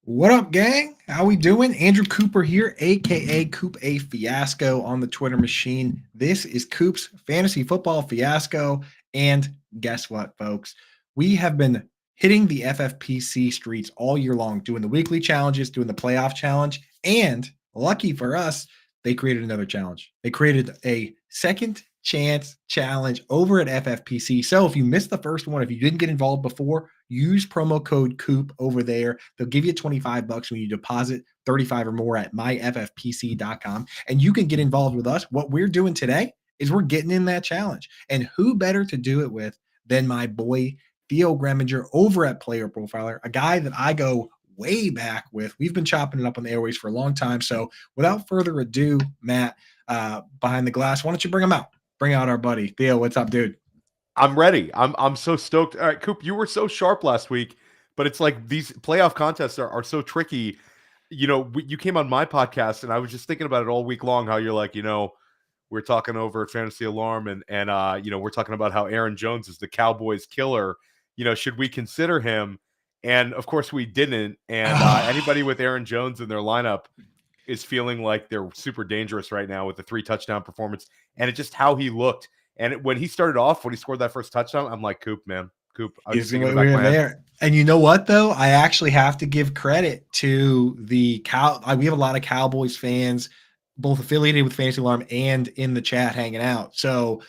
What up, gang? How we doing? Andrew Cooper here, aka Coop A Fiasco on the Twitter machine. This is Coop's Fantasy Football Fiasco. And guess what, folks? We have been hitting the FFPC streets all year long, doing the weekly challenges, doing the playoff challenge, and lucky for us, they created another challenge. They created a second chance challenge over at FFPC. So if you missed the first one, if you didn't get involved before, use promo code COOP over there. They'll give you $25 when you deposit 35 or more at myffpc.com. And you can get involved with us. What we're doing today is we're getting in that challenge. And who better to do it with than my boy Theo Gremminger over at PlayerProfiler, a guy that I go way back with. We've been chopping it up on the airways for a long time. So without further ado, Matt, behind the glass, why don't you bring him out? Bring out our buddy. Theo, what's up, dude? I'm ready. I'm so stoked. All right, Coop, you were so sharp last week, but it's like these playoff contests are so tricky. You came on my podcast, and I was just thinking about it all week long. How you're like, we're talking over at Fantasy Alarm, and we're talking about how Aaron Jones is the Cowboys killer. Should we consider him? And of course, we didn't. And anybody with Aaron Jones in their lineup is feeling like they're super dangerous right now with the 3 touchdown performance, and it just how he looked. And when he started off, when he scored that first touchdown, I'm like, Coop, man, Coop. I was just thinking We're there. And you know what, though? I actually have to give credit to the we have a lot of Cowboys fans, both affiliated with Fantasy Alarm and in the chat hanging out. So,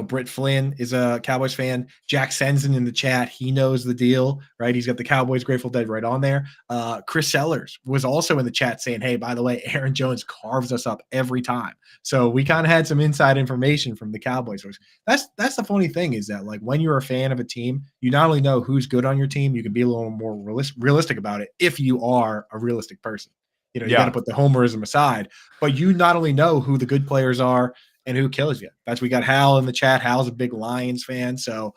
Britt Flynn is a Cowboys fan. Jack Sensen in the chat, he knows the deal, right? He's got the Cowboys Grateful Dead right on there. Chris Sellers was also in the chat saying, hey, by the way, Aaron Jones carves us up every time. So we kind of had some inside information from the Cowboys. That's the funny thing is that, like, when you're a fan of a team, you not only know who's good on your team, you can be a little more realistic about it if you are a realistic person. You got to put the homerism aside, but you not only know who the good players are and who kills you. We got Hal in the chat. Hal's a big Lions fan, so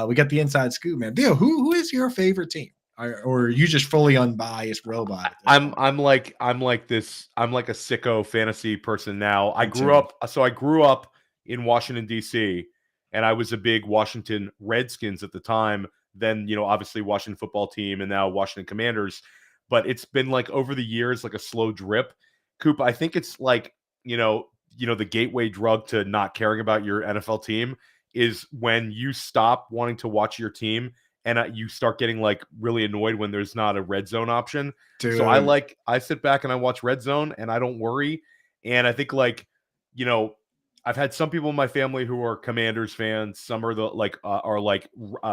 we got the inside scoop, man. Theo, who is your favorite team, or are you just fully unbiased robot? I'm like a sicko fantasy person now. I grew up in Washington D.C. and I was a big Washington Redskins at the time. Then obviously Washington football team, and now Washington Commanders. But it's been like over the years, like a slow drip. Coop, I think it's like, the gateway drug to not caring about your NFL team is when you stop wanting to watch your team and you start getting like really annoyed when there's not a red zone option. Dude. So I sit back and I watch red zone and I don't worry. And I think I've had some people in my family who are Commanders fans. Some are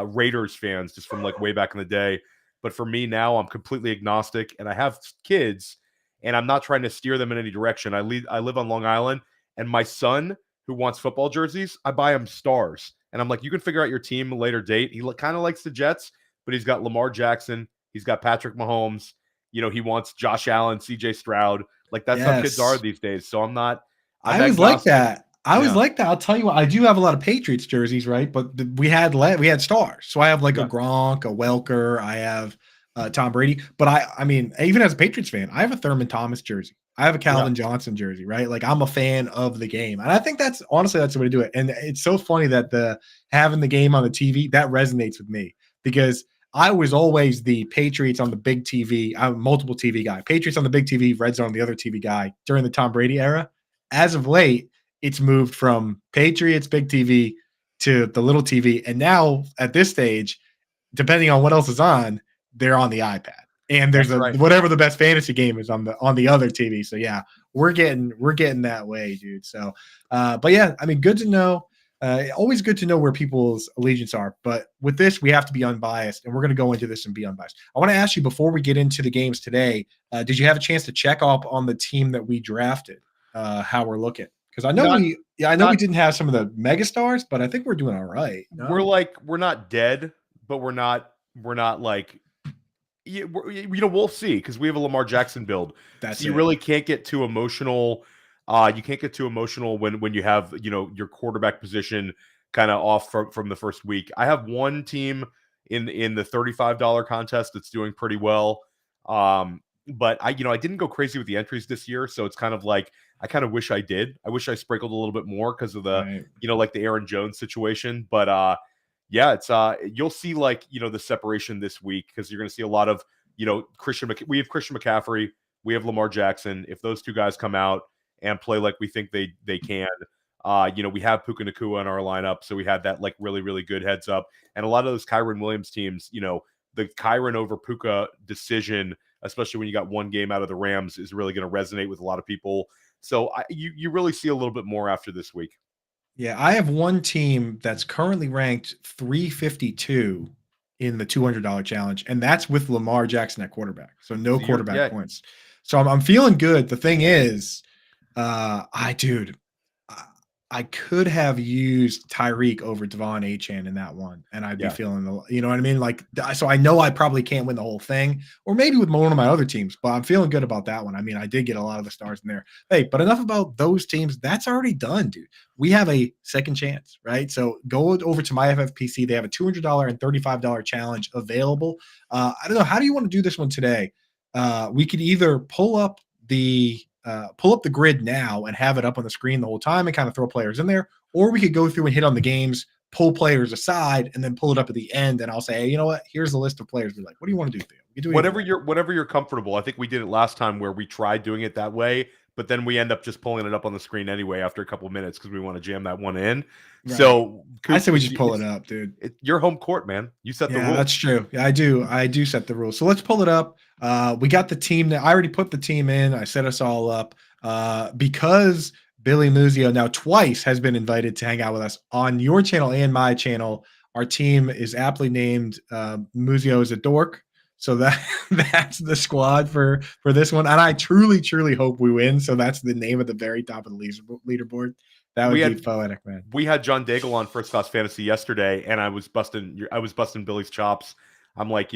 Raiders fans just from like way back in the day. But for me now, I'm completely agnostic, and I have kids, and I'm not trying to steer them in any direction. I live on Long Island, and my son, who wants football jerseys, I buy him stars. And I'm like, you can figure out your team at a later date. He kind of likes the Jets, but he's got Lamar Jackson. He's got Patrick Mahomes. He wants Josh Allen, CJ Stroud. Like, that's how kids are these days. So I'm always like that. I always like that. I'll tell you what, I do have a lot of Patriots jerseys, right? But we had stars. So I have like a Gronk, a Welker. I have Tom Brady. But I mean, even as a Patriots fan, I have a Thurman Thomas jersey. I have a Calvin Johnson jersey, right? Like, I'm a fan of the game. And I think that's the way to do it. And it's so funny that having the game on the TV, that resonates with me, because I was always the Patriots on the big TV. I'm a multiple TV guy. Patriots on the big TV, Red Zone, the other TV guy during the Tom Brady era. As of late, it's moved from Patriots big TV to the little TV. And now at this stage, depending on what else is on, they're on the iPad. And there's whatever the best fantasy game is on the other TV. So yeah, we're getting that way, dude. So but yeah, I mean, good to know. Always good to know where people's allegiance are. But with this, we have to be unbiased, and we're going to go into this and be unbiased. I want to ask you, before we get into the games today, did you have a chance to check up on the team that we drafted, how we're looking? Because I know we didn't have some of the megastars, but I think we're doing all right. No? We're not dead, but we're not like, we'll see, because we have a Lamar Jackson build. You really can't get too emotional. You can't get too emotional when you have your quarterback position kind of off from the first week. I have one team in the $35 contest that's doing pretty well. But I didn't go crazy with the entries this year, so it's kind of like I kind of wish I did. I wish I sprinkled a little bit more because of the like the Aaron Jones situation. But it's you'll see the separation this week, because you're going to see a lot of we have Christian McCaffrey, we have Lamar Jackson. If those two guys come out and play like we think they can, we have Puka Nacua in our lineup, so we had that like really, really good heads up. And a lot of those Kyron Williams teams, the Kyron over Puka decision, especially when you got one game out of the Rams, is really going to resonate with a lot of people. So you really see a little bit more after this week. Yeah, I have one team that's currently ranked 352 in the $200 challenge, and that's with Lamar Jackson at quarterback. So no quarterback points. So I'm feeling good. The thing is, I could have used Tyreek over Devon Achane in that one, and I'd be feeling, you know what I mean? Like, so I know I probably can't win the whole thing, or maybe with one of my other teams, but I'm feeling good about that one. I mean, I did get a lot of the stars in there. Hey, but enough about those teams. That's already done, dude. We have a second chance, right? So go over to my FFPC. They have a $200 and $35 challenge available. I don't know. How do you want to do this one today? We could either pull up the grid now and have it up on the screen the whole time and kind of throw players in there, or we could go through and hit on the games, pull players aside, and then pull it up at the end. And I'll say, hey, you know what? Here's a list of players. We're like, what do you want to do, Theo? We can do whatever you're comfortable. I think we did it last time where we tried doing it that way, but then we end up just pulling it up on the screen anyway after a couple of minutes because we want to jam that one in. Right. So I say we just pull it up, dude. Your home court, man. You set the rules. That's true. Yeah, I do set the rules. So let's pull it up. We got the team that I already put the team in. I set us all up because Billy Muzio now twice has been invited to hang out with us on your channel and my channel. Our team is aptly named Muzio is a dork. So that's the squad for this one. And I truly, truly hope we win. So that's the name at the very top of the leaderboard. That would be poetic, man. We had John Daigle on First Class Fantasy yesterday, and I was busting Billy's chops. I'm like,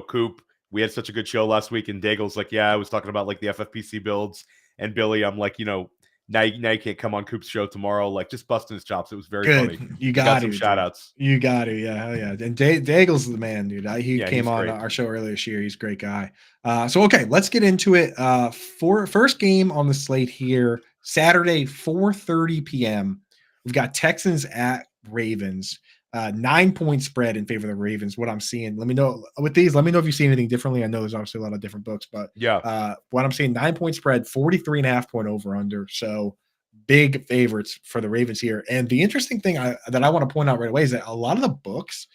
Coop, we had such a good show last week, and Daigle's like, yeah, I was talking about like the FFPC builds, and Billy, I'm like, now you can't come on Coop's show tomorrow, like just busting his chops. It was very funny. You got some shout outs. You got to, yeah, hell yeah. And Daigle's the man, dude. He came on our show earlier this year. He's a great guy. So okay, let's get into it. For first game on the slate here, Saturday, 4:30 p.m. We've got Texans at Ravens. 9-point spread in favor of the Ravens. What I'm seeing, let me know with these. Let me know if you see anything differently. I know there's obviously a lot of different books, but what I'm seeing, 9-point spread, 43.5-point over under. So big favorites for the Ravens here. And the interesting thing that I want to point out right away is that a lot of the books,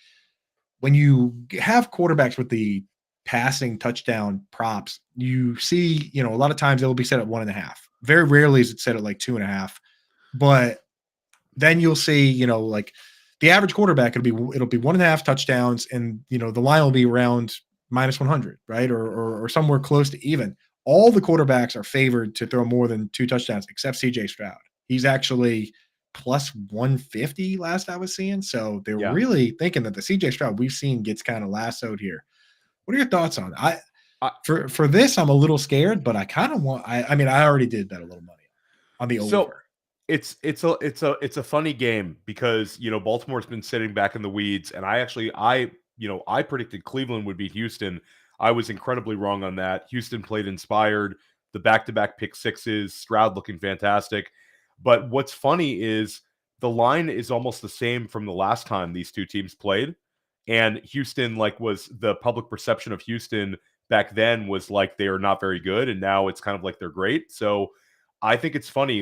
when you have quarterbacks with the passing touchdown props, you see, a lot of times it will be set at 1.5. Very rarely is it set at like 2.5, but then you'll see, like the average quarterback, it'll be 1.5 touchdowns, and the line will be around -100, right, or somewhere close to even. All the quarterbacks are favored to throw more than 2 touchdowns, except CJ Stroud. He's actually +150 last I was seeing. So they're really thinking that the CJ Stroud we've seen gets kind of lassoed here. What are your thoughts on it? For this, I'm a little scared, but I kind of want. I mean, I already did bet a little money on the over. So it's a funny game because Baltimore's been sitting back in the weeds, and I predicted Cleveland would beat Houston. I was incredibly wrong on that. Houston played inspired. The back-to-back pick sixes, Stroud looking fantastic. But what's funny is the line is almost the same from the last time these two teams played. And Houston, was the public perception of Houston back then was like they are not very good, and now it's kind of like they're great. So I think it's funny,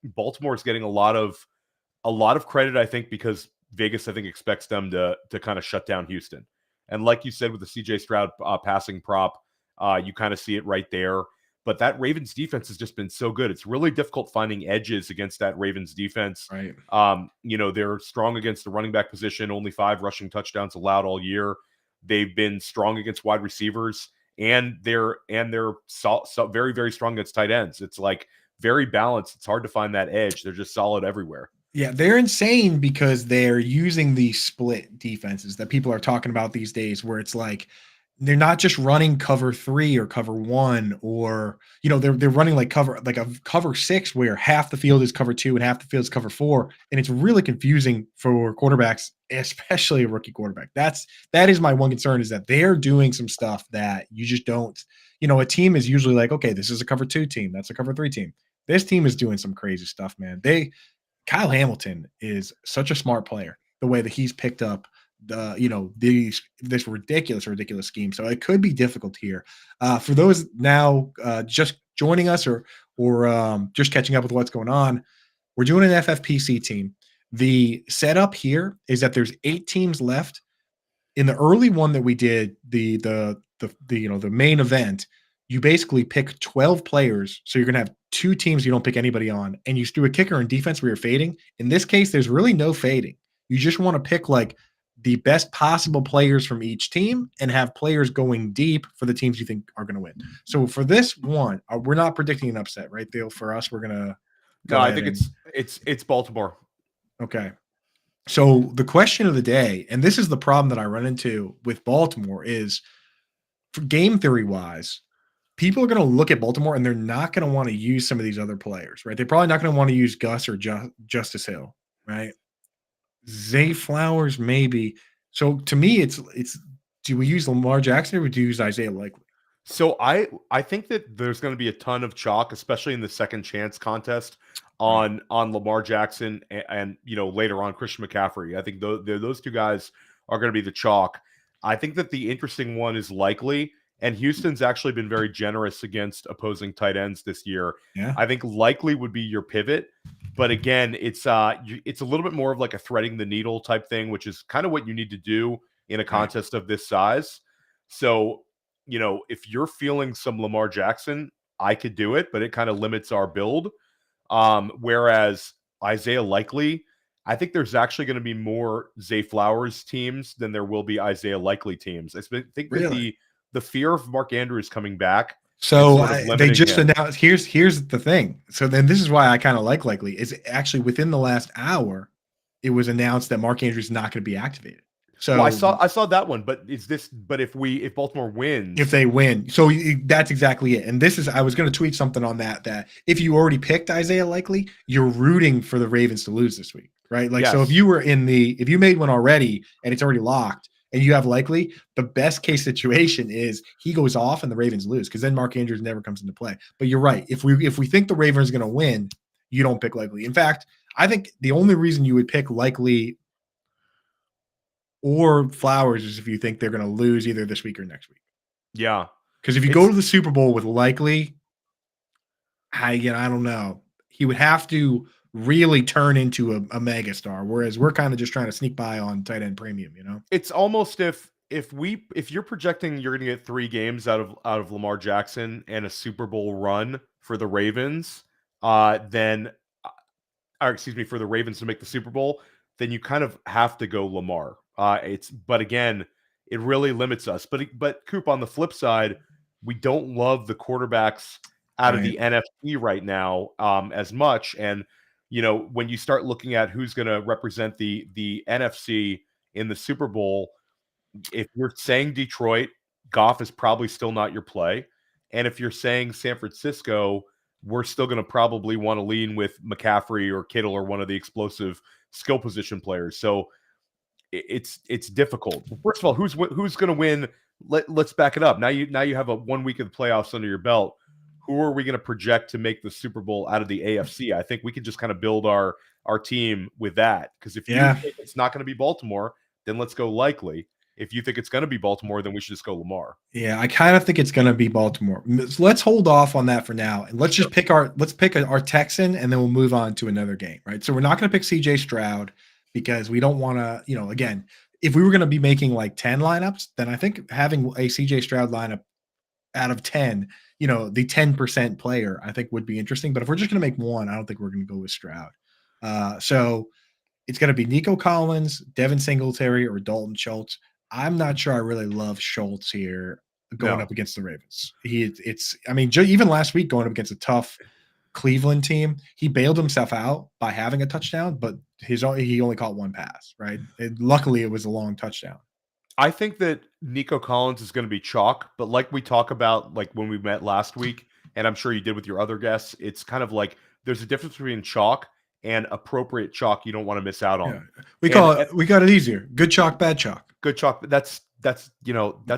Baltimore's getting a lot of credit, I think, because Vegas, I think, expects them to kind of shut down Houston. And like you said, with the CJ Stroud passing prop, you kind of see it right there. But that Ravens defense has just been so good. It's really difficult finding edges against that Ravens defense. Right. They're strong against the running back position, only 5 rushing touchdowns allowed all year. They've been strong against wide receivers, and they're very, very strong against tight ends. It's very balanced. It's hard to find that edge. They're just solid everywhere. Yeah, they're insane because they're using these split defenses that people are talking about these days, where it's like they're not just running cover 3 or cover 1, or they're running a cover 6 where half the field is cover 2 and half the field is cover 4, and it's really confusing for quarterbacks, especially a rookie quarterback. That is my one concern, is that they're doing some stuff that you just don't. A team is usually like, okay, this is a cover 2 team, that's a cover 3 team. This team is doing some crazy stuff, man. Kyle Hamilton is such a smart player, the way that he's picked up this ridiculous scheme. So it could be difficult here. For those now just joining us or just catching up with what's going on, we're doing an FFPC team. The setup here is that there's 8 teams left. In the early one that we did, the main event, you basically pick 12 players. So you're going to have 2 teams you don't pick anybody on, and you do a kicker and defense where you're fading. In this case, there's really no fading. You just want to pick like the best possible players from each team and have players going deep for the teams you think are going to win. So for this one, we're not predicting an upset, right, Theo? For us, we're going to go. No, I think it's Baltimore. Okay. So the question of the day, and this is the problem that I run into with Baltimore, is for game theory wise, people are going to look at Baltimore and they're not going to want to use some of these other players, right? They're probably not going to want to use Gus or Justice Hill, right? Zay Flowers, maybe. So to me, it's do we use Lamar Jackson or do we use Isaiah Likely? So I think that there's going to be a ton of chalk, especially in the second chance contest on Lamar Jackson and later on Christian McCaffrey. I think those 2 guys are going to be the chalk. I think that the interesting one is Likely, and Houston's actually been very generous against opposing tight ends this year. Yeah. I think Likely would be your pivot, but again, it's a little bit more of like a threading the needle type thing, which is kind of what you need to do in a contest of this size. So, if you're feeling some Lamar Jackson, I could do it, but it kind of limits our build. Whereas Isaiah Likely, I think there's actually going to be more Zay Flowers teams than there will be Isaiah Likely teams. I think that the fear of Mark Andrews coming back. So they just announced. Here's the thing. So then this is why I kind of like Likely is actually within the last hour, it was announced that Mark Andrews is not going to be activated. So I saw that one, but if Baltimore wins, if they win, so that's exactly it. And this is, I was going to tweet something on that if you already picked Isaiah Likely, you're rooting for the Ravens to lose this week, right? Like, yes. So if you made one already and it's already locked and you have Likely, the best case situation is he goes off and the Ravens lose because then Mark Andrews never comes into play. But you're right. If we think the Ravens are going to win, you don't pick Likely. In fact, I think the only reason you would pick Likely or Flowers is if you think they're going to lose either this week or next week. Yeah. Because if you go to the Super Bowl with Likely, I don't know. He would have to really turn into a megastar, whereas we're kind of just trying to sneak by on tight end premium, It's almost if you're projecting you're going to get 3 games out of Lamar Jackson and a Super Bowl run for the Ravens, for the Ravens to make the Super Bowl, then you kind of have to go Lamar. But again, it really limits us. But Coop, on the flip side, we don't love the quarterbacks out of the NFC right now as much. And when you start looking at who's going to represent the NFC in the Super Bowl, if you're saying Detroit, Goff is probably still not your play. And if you're saying San Francisco, we're still going to probably want to lean with McCaffrey or Kittle or one of the explosive skill position players. So it's difficult. First of all, who's going to win? Let's back it up. Now you have a 1 week of the playoffs under your belt. Who are we going to project to make the Super Bowl out of the AFC? I think we can just kind of build our team with that. Because if you think it's not going to be Baltimore, then let's go Likely. If you think it's going to be Baltimore, then we should just go Lamar. Yeah, I kind of think it's going to be Baltimore. Let's hold off on that for now, and let's just pick our Texan, and then we'll move on to another game. Right. So we're not going to pick C.J. Stroud because we don't want to. Again, if we were going to be making like 10 lineups, then I think having a C.J. Stroud lineup out of 10, the 10% player, I think would be interesting. But if we're just going to make one, I don't think we're going to go with Stroud. So it's going to be Nico Collins, Devin Singletary, or Dalton Schultz. I'm not sure I really love Schultz here going up against the Ravens. Even last week going up against a tough Cleveland team, he bailed himself out by having a touchdown, but he only caught one pass, right? Luckily, it was a long touchdown. I think that Nico Collins is going to be chalk, but like we talk about, like when we met last week, and I'm sure you did with your other guests, it's kind of like there's a difference between chalk and appropriate chalk you don't want to miss out on. Yeah. We got it easier. Good chalk, bad chalk. Good chalk. That's that's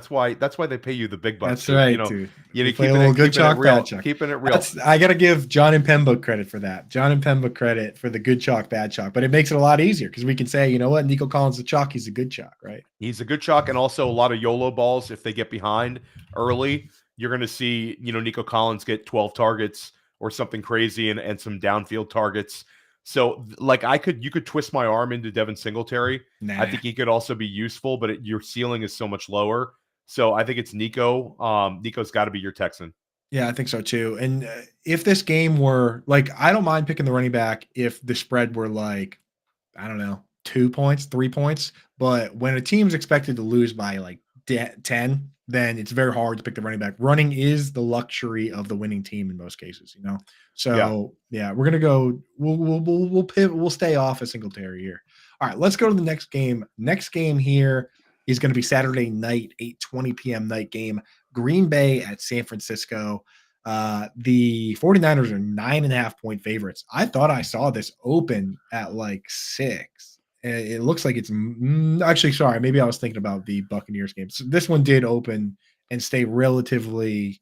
why they pay you the big bucks. That's right, dude. We play a little good chalk, bad chalk. Keeping it real. I got to give John and Pembroke credit for that. John and Pembroke credit for the good chalk, bad chalk. But it makes it a lot easier because we can say, you know what, Nico Collins the chalk, he's a good chalk, right? He's a good chalk, and also a lot of YOLO balls. If they get behind early, you're going to see Nico Collins get 12 targets or something crazy, and some downfield targets. So, like, you could twist my arm into Devin Singletary. Nah. I think he could also be useful, but your ceiling is so much lower. So I think it's Nico. Nico's got to be your Texan. Yeah, I think so too. And if this game were like, I don't mind picking the running back if the spread were like, I don't know, 2 points, 3 points. But when a team's expected to lose by like 10, then it's very hard to pick the running back. Running is the luxury of the winning team in most cases, So yeah, we're gonna go. We'll pivot. We'll stay off a Singletary here. All right, let's go to the next game. Next game here is going to be Saturday night, 8:20 p.m. night game. Green Bay at San Francisco. The 49ers are 9.5-point favorites. I thought I saw this open at like 6. It looks like it's actually, sorry, maybe I was thinking about the Buccaneers game. So this one did open and stay relatively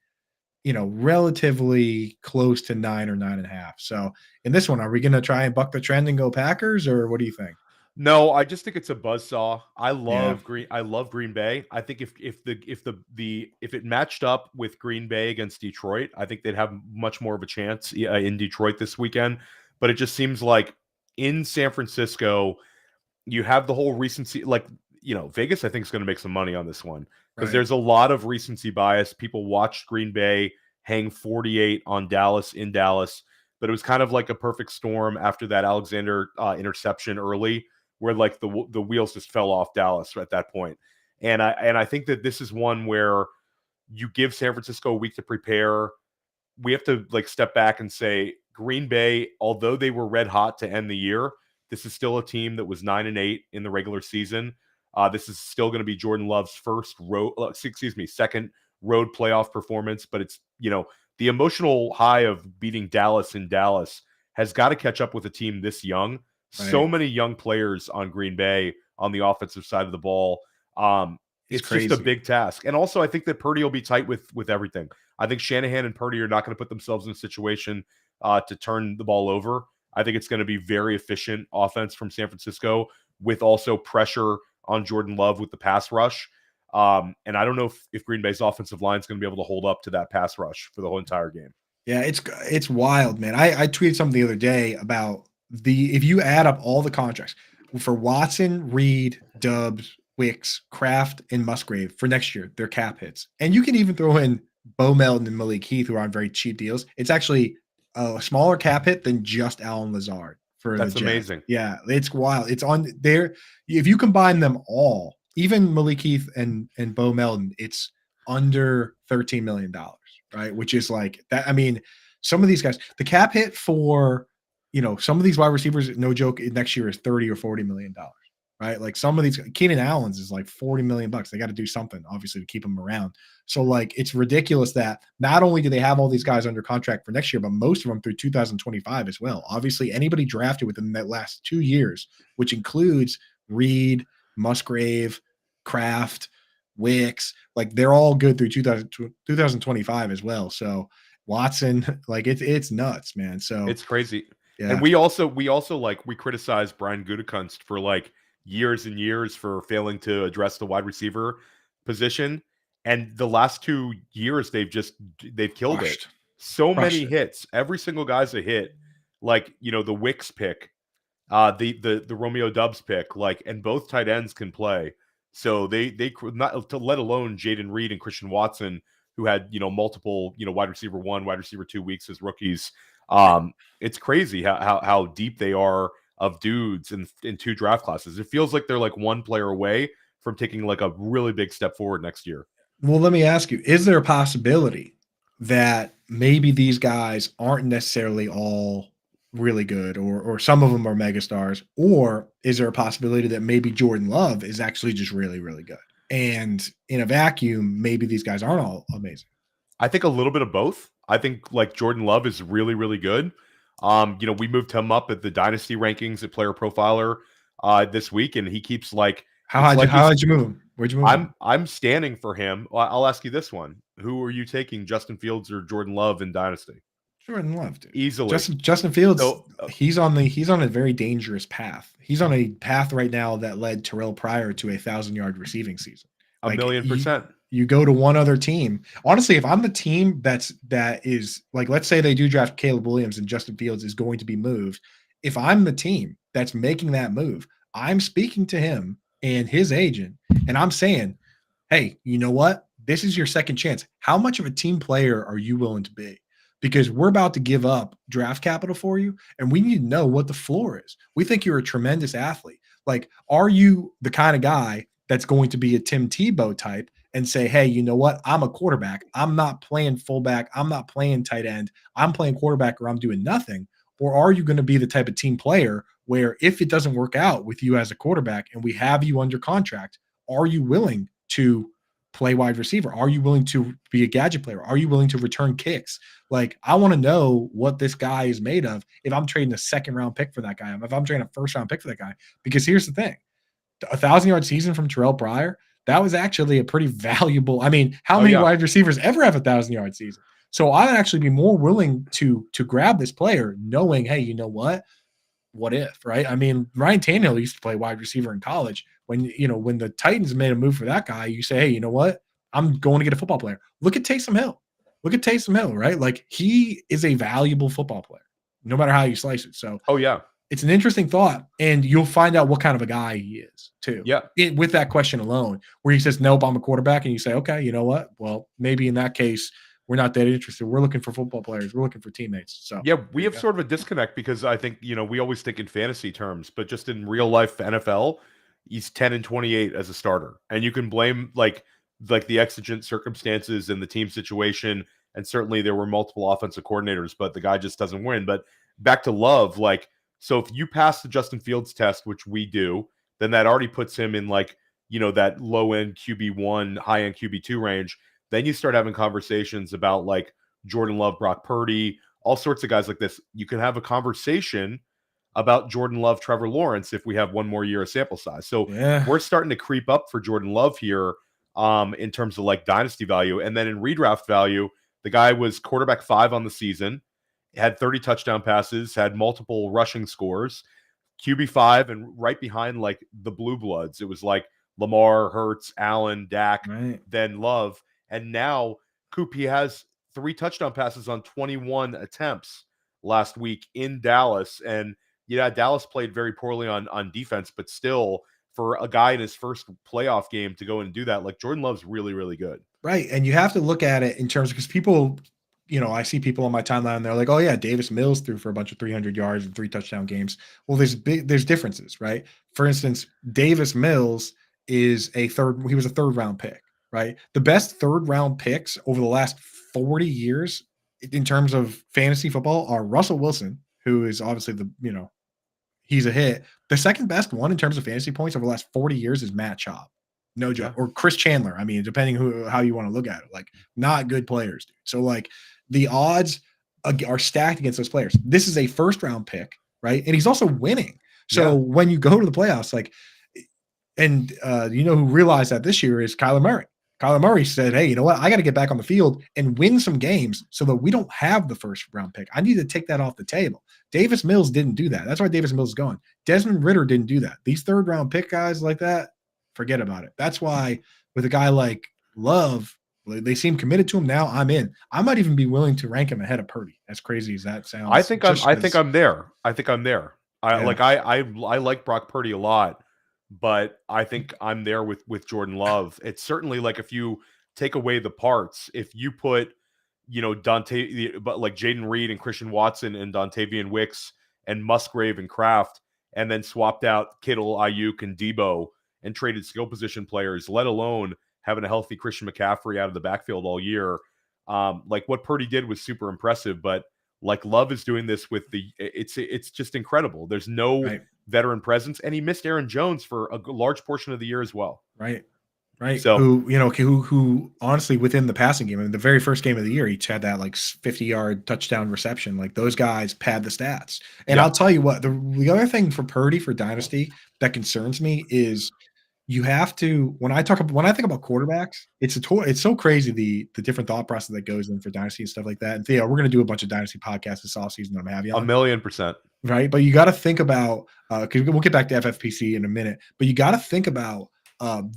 close to 9 or 9.5. So in this one, are we going to try and buck the trend and go Packers, or what do you think? No, I just think it's a buzzsaw. I love Green Bay. I think if it matched up with Green Bay against Detroit, I think they'd have much more of a chance in Detroit this weekend. But it just seems like in San Francisco, you have the whole recency. Like, Vegas, I think, is going to make some money on this one because there's a lot of recency bias. People watched Green Bay hang 48 on Dallas in Dallas, but it was kind of like a perfect storm after that Alexander interception early, where like the wheels just fell off Dallas at that point. And I think that this is one where you give San Francisco a week to prepare. We have to like step back and say Green Bay, although they were red hot to end the year, this is still a team that was 9-8 in the regular season. This is still going to be Jordan Love's second road playoff performance, but it's, the emotional high of beating Dallas in Dallas has got to catch up with a team this young. Right. So many young players on Green Bay on the offensive side of the ball. It's crazy. Just a big task. And also, I think that Purdy will be tight with everything. I think Shanahan and Purdy are not going to put themselves in a situation to turn the ball over. I think it's going to be very efficient offense from San Francisco with also pressure on Jordan Love with the pass rush. And I don't know if Green Bay's offensive line is going to be able to hold up to that pass rush for the whole entire game. Yeah, it's wild, man. I tweeted something the other day about if you add up all the contracts for Watson, Reed, Dubs, Wicks, Kraft, and Musgrave for next year, their cap hits. And you can even throw in Bo Melton and Malik Heath, who are on very cheap deals. It's actually a smaller cap hit than just Allen Lazard for the Jets. That's amazing. Yeah, it's wild. It's on there. If you combine them all, even Malik Heath and Bo Melton, it's under $13 million, right? Which is like that. I mean, some of these guys, the cap hit for some of these wide receivers, no joke, next year is $30 or $40 million, right? Like some of these, Keenan Allen's is like $40 million. They got to do something, obviously, to keep him around. So like, it's ridiculous that not only do they have all these guys under contract for next year, but most of them through 2025 as well. Obviously, anybody drafted within that last 2 years, which includes Reed, Musgrave, Kraft, Wicks, like they're all good through 2025 as well. So Watson, like it's nuts, man. So it's crazy. Yeah. And we also we criticize Brian Gutekunst for like years and years for failing to address the wide receiver position. And the last 2 years, they've killed it. So many hits. Every single guy's a hit. Like, the Wicks pick, the Romeo Dubs pick, like, and both tight ends can play. So they not to let alone Jaden Reed and Christian Watson, who had, multiple, wide receiver 1, wide receiver 2 weeks as rookies. It's crazy how deep they are of dudes in 2 draft classes. It feels like they're like one player away from taking like a really big step forward next year. Well, let me ask you, is there a possibility that maybe these guys aren't necessarily all really good, or some of them are megastars, or is there a possibility that maybe Jordan Love is actually just really, really good? And in a vacuum, maybe these guys aren't all amazing. I think a little bit of both. I think like Jordan Love is really, really good. We moved him up at the dynasty rankings at Player Profiler this week, and he keeps like How'd you move him? Where'd you move him? I'm standing for him. I'll ask you this one: who are you taking, Justin Fields or Jordan Love in Dynasty? Jordan Love, dude. Easily. Justin Fields, So, he's on a very dangerous path. He's on a path right now that led Terrell Pryor to 1,000-yard receiving season. Like, 1,000,000%. You go to one other team. Honestly, if I'm the team that is like, let's say they do draft Caleb Williams and Justin Fields is going to be moved. If I'm the team that's making that move, I'm speaking to him and his agent, and I'm saying, hey, you know what? This is your second chance. How much of a team player are you willing to be? Because we're about to give up draft capital for you, and we need to know what the floor is. We think you're a tremendous athlete. Like, are you the kind of guy that's going to be a Tim Tebow type and say, hey, you know what? I'm a quarterback. I'm not playing fullback. I'm not playing tight end. I'm playing quarterback or I'm doing nothing. Or are you going to be the type of team player where if it doesn't work out with you as a quarterback and we have you under contract, are you willing to play wide receiver? Are you willing to be a gadget player? Are you willing to return kicks? Like, I want to know what this guy is made of if I'm trading a second-round pick for that guy, if I'm trading a first-round pick for that guy. Because here's the thing. A 1,000-yard season from Terrell Pryor, that was actually a pretty valuable – I mean, how many wide receivers ever have a 1,000-yard season? So I'd actually be more willing to grab this player knowing, hey, you know what? What if, right? I mean, Ryan Tannehill used to play wide receiver in college. When the Titans made a move for that guy, you say, hey, you know what? I'm going to get a football player. Look at Taysom Hill. Right? Like, he is a valuable football player, no matter how you slice it. So, it's an interesting thought, and you'll find out what kind of a guy he is too. Yeah. With that question alone, where he says, nope, I'm a quarterback, and you say, okay, you know what? Well, maybe in that case, we're not that interested. We're looking for football players. We're looking for teammates. So yeah, we have sort of a disconnect because I think, we always think in fantasy terms, but just in real life NFL, he's 10-28 as a starter. And you can blame like the exigent circumstances and the team situation. And certainly there were multiple offensive coordinators, but the guy just doesn't win. But back to Love, like, so if you pass the Justin Fields test, which we do, then that already puts him in like, that low end QB1, high end QB2 range. Then you start having conversations about like Jordan Love, Brock Purdy, all sorts of guys like this. You can have a conversation about Jordan Love, Trevor Lawrence if we have one more year of sample size. So we're starting to creep up for Jordan Love here in terms of like dynasty value. And then in redraft value, the guy was quarterback 5 on the season, had 30 touchdown passes, had multiple rushing scores, QB5, and right behind like the blue bloods. It was like Lamar, Hurts, Allen, Dak, then Love. And now, Coop, he has 3 touchdown passes on 21 attempts last week in Dallas. And, Dallas played very poorly on defense, but still, for a guy in his first playoff game to go and do that, like Jordan Love's really, really good. Right. And you have to look at it in terms of, because people, I see people on my timeline and they're like, oh, yeah, Davis Mills threw for a bunch of 300 yards and 3 touchdown games. Well, there's differences, right? For instance, Davis Mills he was a 3rd round pick. Right. The best 3rd round picks over the last 40 years in terms of fantasy football are Russell Wilson, who is obviously he's a hit. The second best one in terms of fantasy points over the last 40 years is Matt Schaub. No joke. Or Chris Chandler. I mean, depending how you want to look at it, like, not good players, dude. So like the odds are stacked against those players. This is a 1st round pick, right? And he's also winning. So when you go to the playoffs, like, and who realized that this year is Kyler Murray. Kyler Murray said, hey, you know what? I got to get back on the field and win some games so that we don't have the 1st round pick. I need to take that off the table. Davis Mills didn't do that. That's why Davis Mills is gone. Desmond Ridder didn't do that. These 3rd round pick guys like that, forget about it. That's why with a guy like Love, they seem committed to him now. I'm in. I might even be willing to rank him ahead of Purdy. As crazy as that sounds. I think I'm there. I like Brock Purdy a lot. But I think I'm there with Jordan Love. It's certainly like if you take away the parts, if you put, but like Jaden Reed and Christian Watson and Dontavian Wicks and Musgrave and Kraft, and then swapped out Kittle, Ayuk, and Debo and traded skill position players, let alone having a healthy Christian McCaffrey out of the backfield all year. Like what Purdy did was super impressive, but like Love is doing this with it's just incredible. There's no veteran presence, and he missed Aaron Jones for a large portion of the year as well. Right. So who honestly within the passing game, in the very first game of the year, he had that like 50-yard touchdown reception. Like those guys pad the stats. And I'll tell you what, the other thing for Purdy for Dynasty that concerns me is you have to when I think about quarterbacks, it's so crazy the different thought process that goes in for dynasty and stuff like that. And Theo, we're gonna do a bunch of dynasty podcasts this offseason that I'm gonna have you on. 1,000,000%. Right. But you got to think about because we'll get back to FFPC in a minute, but you got to think about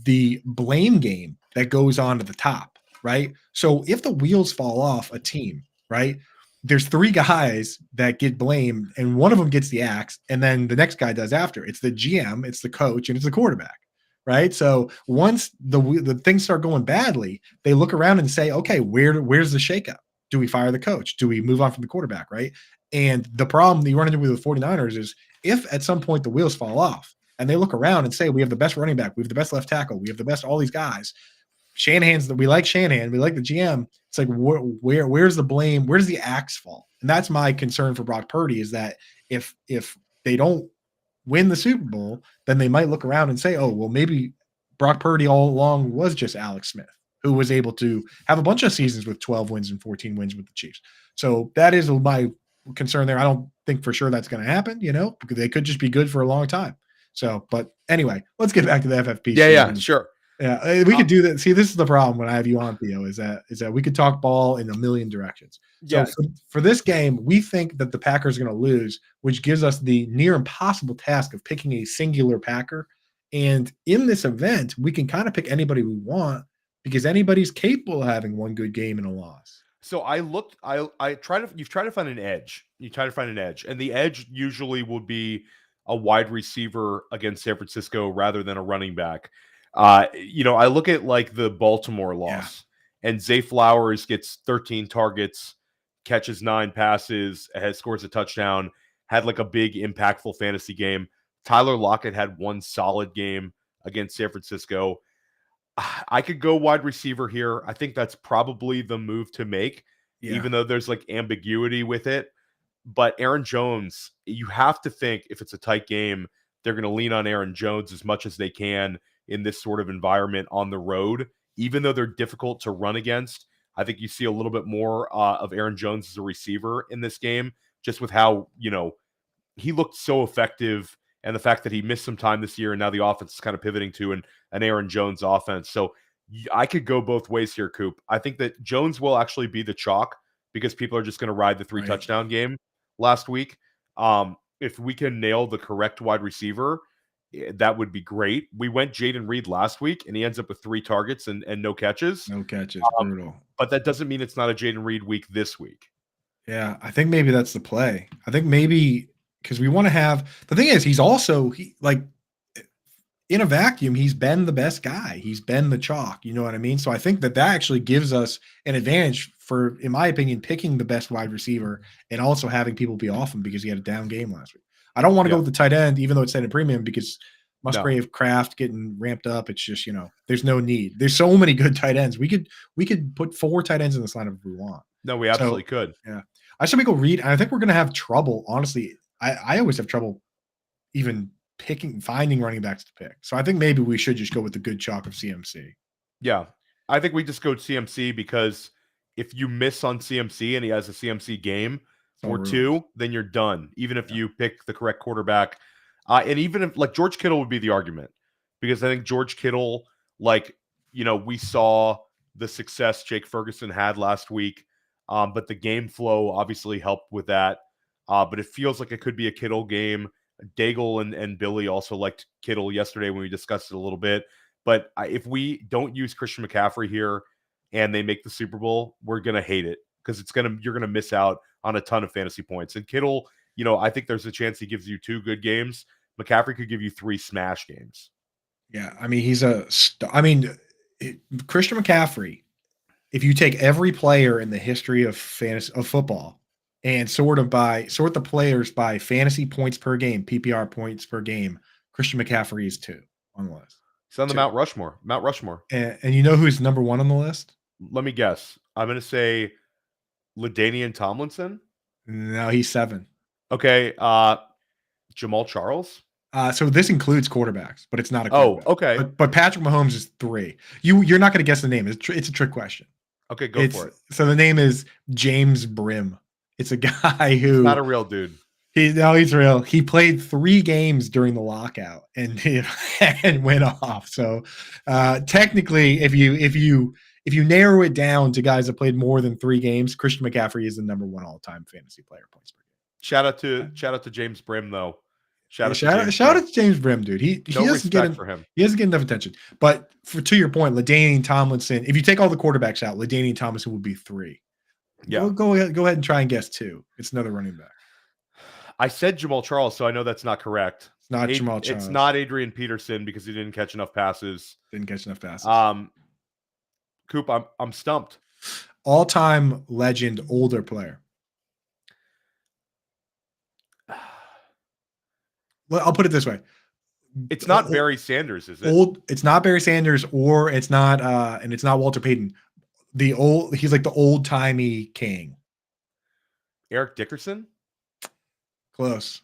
the blame game that goes on to the top, right? So if the wheels fall off a team, right? There's three guys that get blamed, and one of them gets the axe, and then the next guy does after. It's the GM, it's the coach, and it's the quarterback, right? So once the things start going badly, they look around and say, okay, where's the shakeup? Do we fire the coach? Do we move on from the quarterback, right? And the problem that you run into with the 49ers is if at some point the wheels fall off and they look around and say, we have the best running back, we have the best left tackle, we have the best, all these guys, we like Shanahan, we like the GM. It's like, where's the blame? Where's the axe fall? And that's my concern for Brock Purdy is that if they don't win the Super Bowl, then they might look around and say, oh, well, maybe Brock Purdy all along was just Alex Smith, who was able to have a bunch of seasons with 12 wins and 14 wins with the Chiefs. So that is my concern there. I don't think for sure that's going to happen, because they could just be good for a long time. So, but anyway, let's get back to the FFPC. Yeah, sure. Yeah, we could do that. See, this is the problem when I have you on, Theo, is that we could talk ball in a million directions. So for this game, we think that the Packers are going to lose, which gives us the near impossible task of picking a singular Packer. And in this event, we can kind of pick anybody we want because anybody's capable of having one good game and a loss. So you've tried to find an edge. You try to find an edge. And the edge usually would be a wide receiver against San Francisco rather than a running back. I look at like the Baltimore loss and Zay Flowers gets 13 targets, catches 9 passes, scores a touchdown, had like a big impactful fantasy game. Tyler Lockett had one solid game against San Francisco. I could go wide receiver here. I think that's probably the move to make, even though there's like ambiguity with it. But Aaron Jones, you have to think if it's a tight game, they're going to lean on Aaron Jones as much as they can in this sort of environment on the road, even though they're difficult to run against. I think you see a little bit more of Aaron Jones as a receiver in this game, just with how, he looked so effective and the fact that he missed some time this year and now the offense is kind of pivoting to an Aaron Jones offense. So I could go both ways here, Coop. I think that Jones will actually be the chalk because people are just going to ride the 3 touchdown game last week. If we can nail the correct wide receiver, that would be great. We went Jaden Reed last week, and he ends up with 3 targets and no catches. No catches, brutal. But that doesn't mean it's not a Jaden Reed week this week. Yeah, I think maybe that's the play. I think maybe because we want to have – the thing is he's also in a vacuum, he's been the best guy. He's been the chalk. You know what I mean? So I think that actually gives us an advantage for, in my opinion, picking the best wide receiver and also having people be off him because he had a down game last week. I don't want to go with the tight end, even though it's set in premium, because Musgrave, Kraft getting ramped up. It's just, there's no need. There's so many good tight ends. We could put 4 tight ends in this lineup if we want. No, we absolutely could. Yeah. I should go Reed. I think we're going to have trouble. Honestly, I always have trouble even finding running backs to pick. So I think maybe we should just go with the good chalk of CMC. Yeah. I think we just go CMC because if you miss on CMC and he has a CMC game or 2, then you're done. Even if you pick the correct quarterback. And even if like George Kittle would be the argument, because I think George Kittle, we saw the success Jake Ferguson had last week. But the game flow obviously helped with that. But it feels like it could be a Kittle game. Daigle and Billy also liked Kittle yesterday when we discussed it a little bit. But if we don't use Christian McCaffrey here and they make the Super Bowl, we're going to hate it because you're going to miss out on a ton of fantasy points. And Kittle, I think there's a chance he gives you 2 good games. McCaffrey could give you 3 smash games. Yeah. I mean, Christian McCaffrey, if you take every player in the history of football and sort the players by fantasy points per game, PPR points per game, Christian McCaffrey is 2 on the list. It's on the Mount Rushmore. And you know who's number 1 on the list? Let me guess. I'm going to say LaDainian Tomlinson. No, he's 7. Okay. Jamal Charles. So this includes quarterbacks, but it's not a quarterback. Oh, okay. But Patrick Mahomes is 3. You're not going to guess the name. It's a trick question. Okay, go for it. So the name is James Brim. It's a guy who not a real dude. He's real. He played 3 games during the lockout and and went off. So technically, if you narrow it down to guys that played more than 3 games, Christian McCaffrey is the number 1 all-time fantasy player points per game. Shout out to James Brim though. Shout out to James Brim, dude. He doesn't get for him. He doesn't get enough attention. But to your point, LaDainian Tomlinson. If you take all the quarterbacks out, LaDainian Tomlinson would be 3. Yeah, go ahead and try and guess 2. It's another running back. I said Jamal Charles, so I know that's not correct. It's not Jamal Charles. It's not Adrian Peterson because he didn't catch enough passes. Coop, I'm stumped. All-time legend, older player. Well, I'll put it this way. It's not Barry Sanders, is it? It's not Barry Sanders, or it's not and it's not Walter Payton. He's like the old-timey king. Eric Dickerson? Close.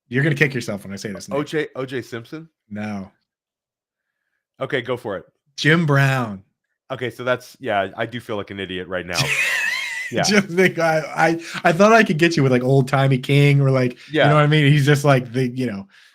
You're gonna kick yourself when I say this name. OJ Simpson? No. Okay, go for it. Jim Brown. Okay, so I do feel like an idiot right now. Yeah. Just think I thought I could get you with like old-timey king or like you know what I mean? He's just like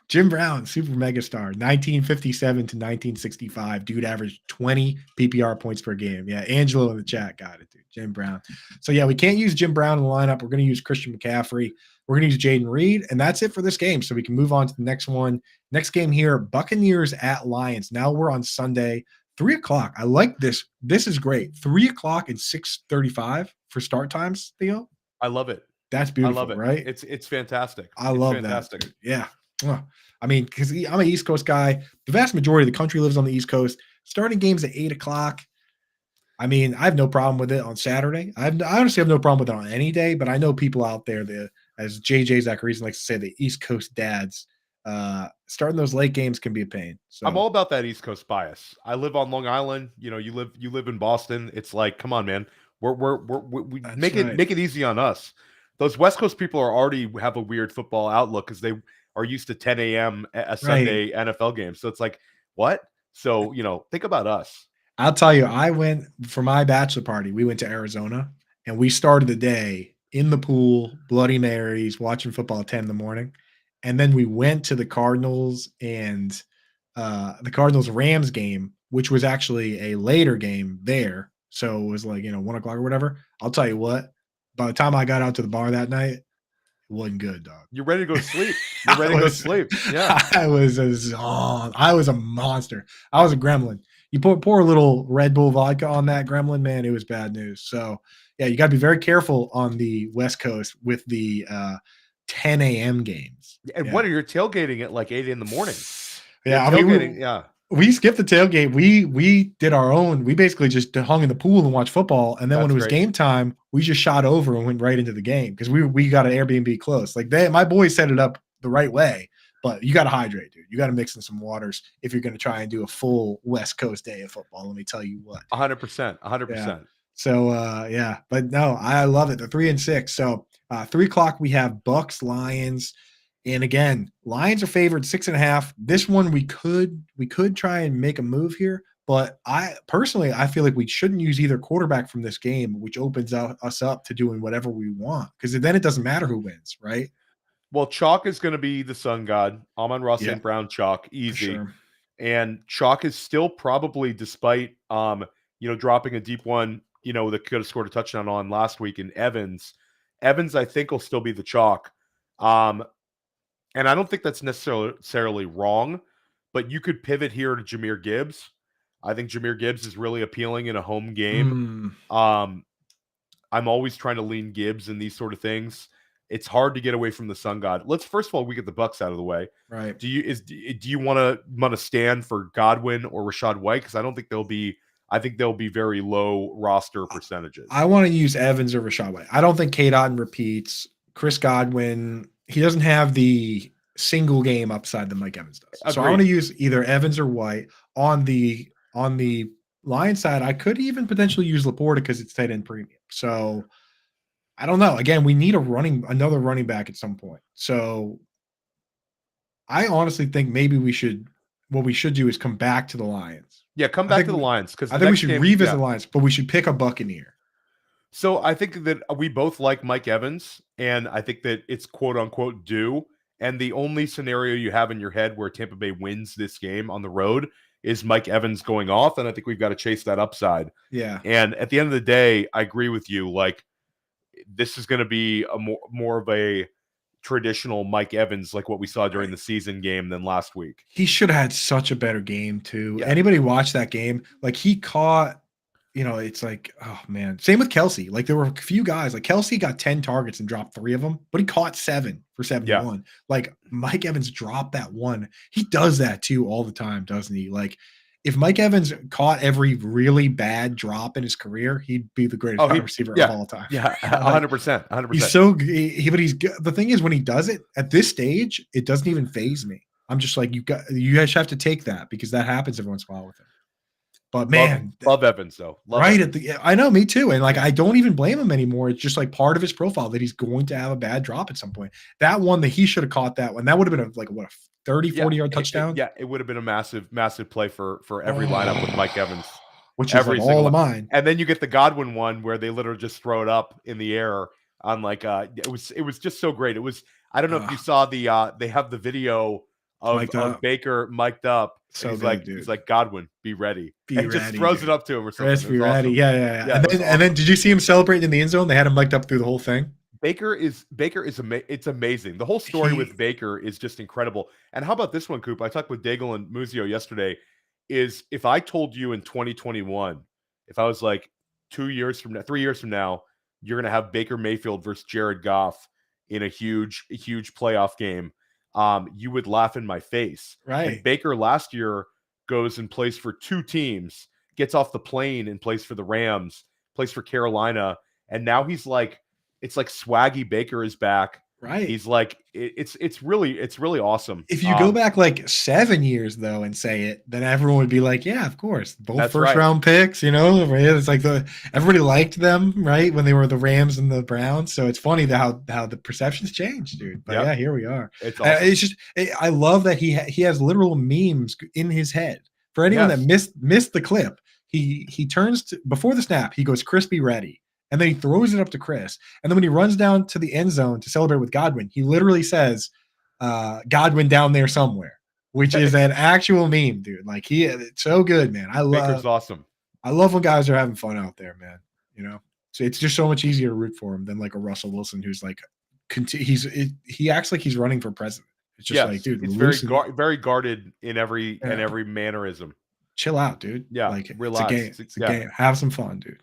Jim Brown, super megastar, 1957 to 1965. Dude averaged 20 PPR points per game. Yeah, Angelo in the chat got it, dude. Jim Brown. So, yeah, we can't use Jim Brown in the lineup. We're going to use Christian McCaffrey. We're going to use Jaden Reed, and that's it for this game. So we can move on to the next one. Next game here, Buccaneers at Lions. Now we're on Sunday, 3 o'clock. I like this. This is great. 3 o'clock and 6:35 for start times, Theo. I love it. That's beautiful, I love it. Right? It's fantastic. I love that. Yeah. I mean, because I'm an East Coast guy. The vast majority of the country lives on the East Coast. Starting games at 8 o'clock. I mean, I have no problem with it on Saturday. I honestly have no problem with it on any day, but I know people out there that, as JJ Zachariason likes to say, the East Coast dads, starting those late games can be a pain. So I'm all about that East Coast bias. I live on Long Island. You live in Boston. It's like, come on, man. We make it easy on us. Those West Coast people already have a weird football outlook because they are used to 10 a.m. a Sunday NFL game. So it's like, what? So, think about us. I'll tell you, I went for my bachelor party. We went to Arizona and we started the day in the pool, Bloody Marys, watching football at 10 in the morning. And then we went to the Cardinals and the Cardinals-Rams game, which was actually a later game there. So it was like, 1 o'clock or whatever. I'll tell you what, by the time I got out to the bar that night, it wasn't good, dog. You're ready to go to sleep. You're ready to go to sleep. Yeah. I was a monster. I was a gremlin. You pour a little Red Bull vodka on that gremlin, man, it was bad news. So, yeah, you got to be very careful on the West Coast with the 10 a.m. games. And what are you tailgating at like 8 in the morning? Yeah, we skipped the tailgate. We did our own. We basically just hung in the pool and watched football. And then when it was game time, we just shot over and went right into the game because we got an Airbnb close. Like my boys set it up the right way. But you got to hydrate, dude. You got to mix in some waters if you're going to try and do a full West Coast day of football. Let me tell you what. 100%. Yeah. So, but no, I love it. They're 3 and 6. So 3 o'clock, we have Bucks, Lions. And again, Lions are favored 6.5. This one, we could try and make a move here. But I feel like we shouldn't use either quarterback from this game, which opens us up to doing whatever we want. Because then it doesn't matter who wins, right? Well, chalk is going to be the sun god. Amon-Ra St. Brown, chalk, easy. Sure. And chalk is still probably, despite dropping a deep one, that could have scored a touchdown on last week in Evans. Evans, I think, will still be the chalk. And I don't think that's necessarily wrong, but you could pivot here to Jahmyr Gibbs. I think Jahmyr Gibbs is really appealing in a home game. I'm always trying to lean Gibbs in these sort of things. It's hard to get away from the sun god. Let's first of all, we get the Bucks out of the way. Right. Do you want to stand for Godwin or Rachaad White? Because I think they'll be very low roster percentages. I want to use Evans or Rachaad White. I don't think Cade Otton repeats. Chris Godwin, he doesn't have the single game upside that Mike Evans does. Agreed. So I want to use either Evans or White. On the Lions side, I could even potentially use Laporta because it's tight end premium. So I don't know. Again, we need another running back at some point. So I honestly think maybe what we should do is come back to the Lions. Yeah, come back to the Lions. Because I think we should revisit the Lions, but we should pick a Buccaneer. So I think that we both like Mike Evans, and I think that it's quote unquote due. And the only scenario you have in your head where Tampa Bay wins this game on the road is Mike Evans going off, and I think we've got to chase that upside. Yeah. And at the end of the day, I agree with you. Like, this is going to be a more of a traditional Mike Evans, like what we saw during the season game, than last week. He should have had such a better game too. Yeah. Anybody watch that game? Like he caught, it's like, oh man. Same with Kelsey. Like there were a few guys. Like Kelsey got 10 targets and dropped 3 of them, but he caught 7 for 71. Yeah. Like Mike Evans dropped that one. He does that too all the time, doesn't he? Like if Mike Evans caught every really bad drop in his career, he'd be the greatest wide receiver of all time. Yeah, 100%. 100%. He's so but he's good. The thing is, when he does it at this stage, it doesn't even faze me. I'm just like, you guys have to take that because that happens every once in a while with him. But man, love Evans though. I know, me too. And like, I don't even blame him anymore. It's just like part of his profile that he's going to have a bad drop at some point. That one that he should have caught that one. That would have been a 30, 40-yard touchdown. It would have been a massive play for every lineup with Mike Evans. Which is like all of mine. And then you get the Godwin one where they literally just throw it up in the air on like it was just so great. It was, I don't know if you saw they have the video of Baker mic'd up. So he's like, Godwin, be ready. Just throws it up to him or something. Chris, be ready. Awesome. Yeah. And then did you see him celebrating in the end zone? They had him mic'd up through the whole thing. Baker is it's amazing. The whole story with Baker is just incredible. And how about this one, Coop? I talked with Daigle and Muzio yesterday. Is if I told you in 2021, if I was like 3 years from now, you're gonna have Baker Mayfield versus Jared Goff in a huge playoff game, you would laugh in my face. Right. And Baker last year goes and plays for 2 teams, gets off the plane and plays for the Rams, plays for Carolina, and now he's like, it's like swaggy Baker is back. Right. He's like, it's really awesome. If you go back like 7 years though and say it, then everyone would be like, yeah, of course. Both first round picks, it's like everybody liked them, right? When they were the Rams and the Browns. So it's funny how the perceptions changed, dude. But yeah, here we are. It's awesome. It's just, I love that he has literal memes in his head. For anyone that missed the clip, he turns to, before the snap, he goes, "Chris, be ready." And then he throws it up to Chris. And then when he runs down to the end zone to celebrate with Godwin, he literally says, Godwin down there somewhere, which is an actual meme, dude. Like it's so good, man. Baker's awesome. I love when guys are having fun out there, man. So it's just so much easier to root for him than like a Russell Wilson who's like, he acts like he's running for president. It's just like, dude, it's very guarded in every mannerism. Chill out, dude. Yeah, like relax. It's a game. Have some fun, dude.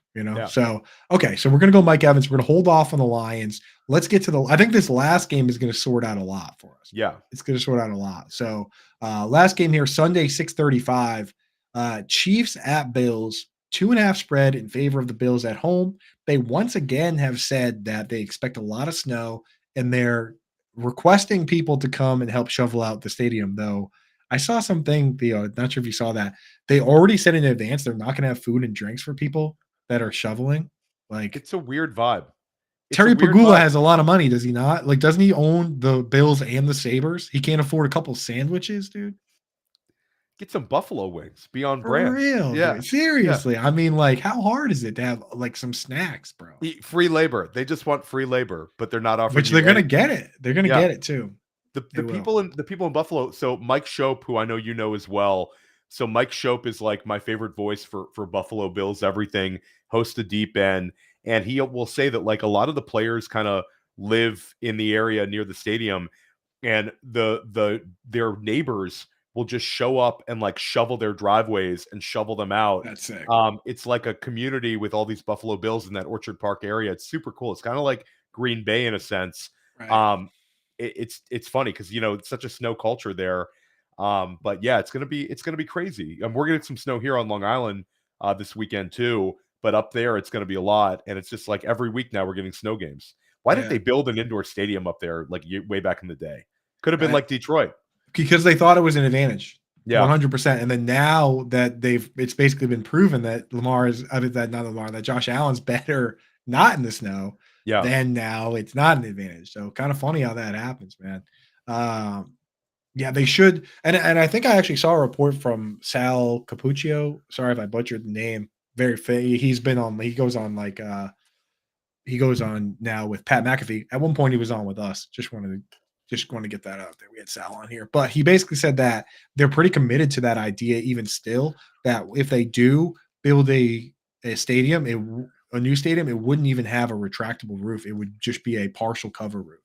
So okay, so we're gonna go Mike Evans. We're gonna hold off on the Lions. Let's get to I think this last game is gonna sort out a lot for us. Yeah, it's gonna sort out a lot. So last game here, Sunday, 6:35. Chiefs at Bills, 2.5 spread in favor of the Bills at home. They once again have said that they expect a lot of snow, and they're requesting people to come and help shovel out the stadium, though. I saw something, Theo, not sure if you saw that. They already said in advance they're not going to have food and drinks for people that are shoveling. Like, it's a weird vibe. Terry Pagula has a lot of money, does he not? Like, doesn't he own the Bills and the Sabres? He can't afford a couple sandwiches, dude. Get some buffalo wings. Be on brand. For real, yeah. Dude. Seriously. Yeah. I mean, like, how hard is it to have like some snacks, bro? Free labor. They just want free labor, but they're not offering. Which they're going to get it. They're going to get it too. The people in Buffalo. So Mike Shope, who I know you know as well. So Mike Shope is like my favorite voice for Buffalo Bills everything. Hosts the Deep End, and he will say that like a lot of the players kind of live in the area near the stadium, and their neighbors will just show up and like shovel their driveways and shovel them out. That's sick. It's like a community with all these Buffalo Bills in that Orchard Park area. It's super cool. It's kind of like Green Bay in a sense. Right. It's funny because it's such a snow culture there. But yeah, it's gonna be crazy. We're gonna get some snow here on Long Island this weekend too, but up there it's gonna be a lot. And it's just like every week now we're getting snow games. Why didn't they build an indoor stadium up there like way back in the day? Could have been like Detroit. Because they thought it was an advantage. Yeah, 100%. And then now that it's basically been proven that that Josh Allen's better not in the snow. Yeah. Then now it's not an advantage. So kind of funny how that happens, man. Yeah, they should. And I think I actually saw a report from Sal Cappuccio. Sorry if I butchered the name. He goes on like he goes on now with Pat McAfee. At one point, he was on with us. Just want to get that out there. We had Sal on here, but he basically said that they're pretty committed to that idea, even still. That if they do build a stadium, a new stadium, it wouldn't even have a retractable roof. It would just be a partial cover roof.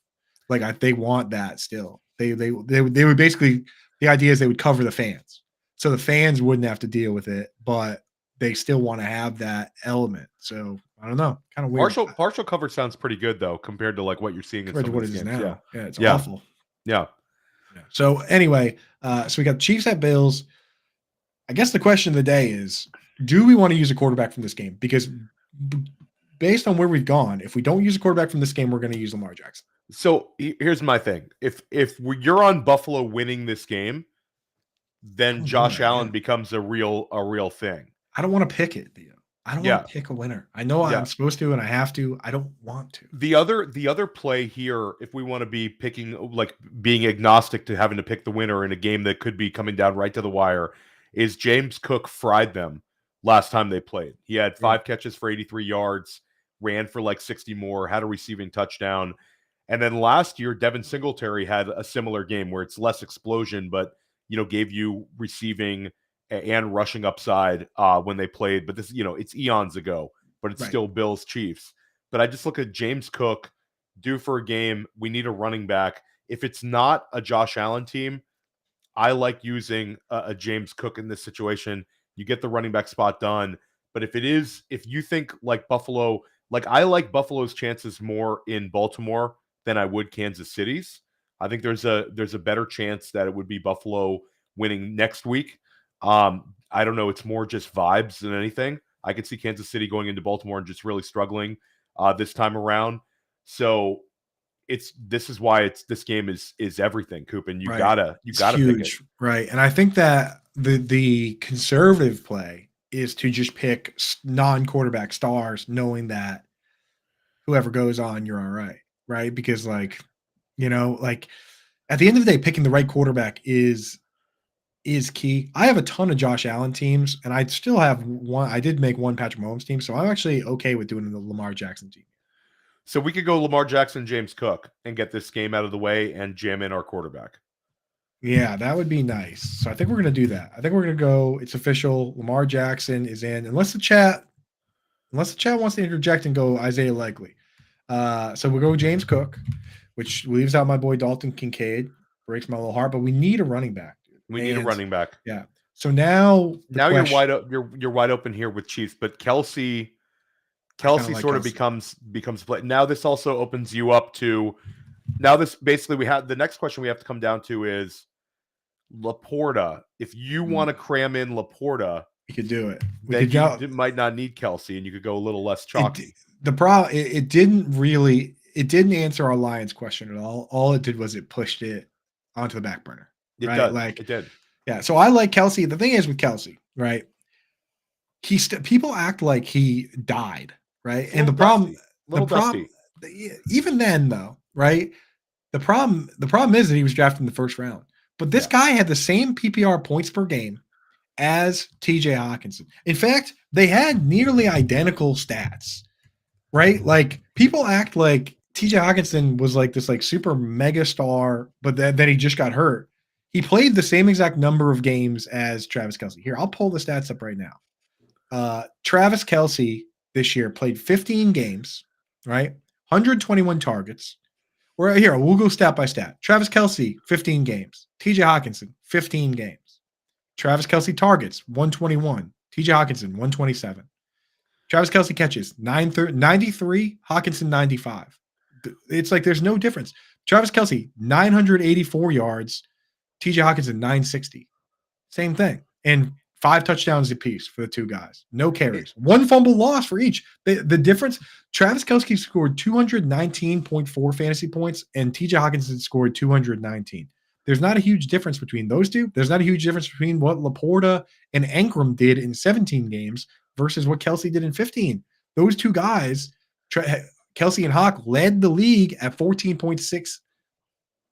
Like they want that still. They would basically, the idea is they would cover the fans, so the fans wouldn't have to deal with it, but they still want to have that element. So I don't know, kind of weird. Partial cover sounds pretty good though, compared to like what you're seeing in some of these games. Now. Yeah, it's awful. Yeah. So anyway, so we got Chiefs at Bills. I guess the question of the day is, do we want to use a quarterback from this game? Because based on where we've gone, if we don't use a quarterback from this game, we're going to use Lamar Jackson. So here's my thing: if you're on Buffalo winning this game, then Josh Allen becomes a real thing. I don't want to pick it, Theo. I don't want to pick a winner. I know I'm supposed to, and I have to. I don't want to. The other play here, if we want to be picking, like being agnostic to having to pick the winner in a game that could be coming down right to the wire, is James Cook fried them last time they played. He had 5 catches for 83 yards, ran for like 60 more, had a receiving touchdown. And then last year, Devin Singletary had a similar game where it's less explosion, but gave you receiving and rushing upside when they played. But this, it's eons ago, but it's still Bills Chiefs. But I just look at James Cook, due for a game. We need a running back. If it's not a Josh Allen team, I like using a James Cook in this situation. You get the running back spot done. But if you think like Buffalo, like I like Buffalo's chances more in Baltimore than I would Kansas City's. I think there's a better chance that it would be Buffalo winning next week. I don't know. It's more just vibes than anything. I could see Kansas City going into Baltimore and just really struggling this time around. So this is why this game is everything, Coop, and you gotta pick it. Right. And I think that the conservative play is to just pick non-quarterback stars, knowing that whoever goes on, you're all right. Right. Because like at the end of the day, picking the right quarterback is key. I have a ton of Josh Allen teams, and I still have one. I did make one Patrick Mahomes team, so I'm actually okay with doing the Lamar Jackson team. So we could go Lamar Jackson, James Cook, and get this game out of the way and jam in our quarterback. Yeah, that would be nice. So I think we're going to do that. I think we're going to go. It's official. Lamar Jackson is in, unless the chat wants to interject and go Isaiah Likely. So we'll go James Cook, which leaves out my boy Dalton Kincaid. Breaks my little heart, but we need a running back. We need a running back. Yeah. So now you're wide open. You're wide open here with Chiefs, but Kelsey sort of becomes play. Now this also opens you up to. Now this basically we have the next question we have to come down to is Laporta. If you want to cram in Laporta, you could do it. Then you might not need Kelsey, and you could go a little less chalky. The problem it didn't answer our Lions question at all. All it did was it pushed it onto the back burner. It right? does. Like it did. Yeah. So I like Kelsey. The thing is with Kelsey, right? People act like he died, right? And the problem, even then though, right? The problem is that he was drafted in the first round. But this guy had the same PPR points per game as TJ Hawkinson. In fact, they had nearly identical stats, right? Like people act like TJ Hawkinson was like this like super mega star, but then he just got hurt. He played the same exact number of games as Travis Kelce. Here, I'll pull the stats up right now. Travis Kelce this year played 15 games, right? 121 targets. We'll go stat by stat. Travis Kelce, 15 games. TJ Hawkinson, 15 games. Travis Kelce targets, 121. TJ Hawkinson, 127. Travis Kelce catches, 93. Hawkinson, 95. It's like there's no difference. Travis Kelce, 984 yards. TJ Hawkinson, 960. Same thing. And 5 touchdowns apiece for the two guys. No carries. 1 fumble loss for each. The difference, Travis Kelce scored 219.4 fantasy points, and TJ Hawkinson scored 219. There's not a huge difference between those two. There's not a huge difference between what Laporta and Ankrum did in 17 games versus what Kelce did in 15. Those two guys, Kelce and Hawk, led the league at 14.6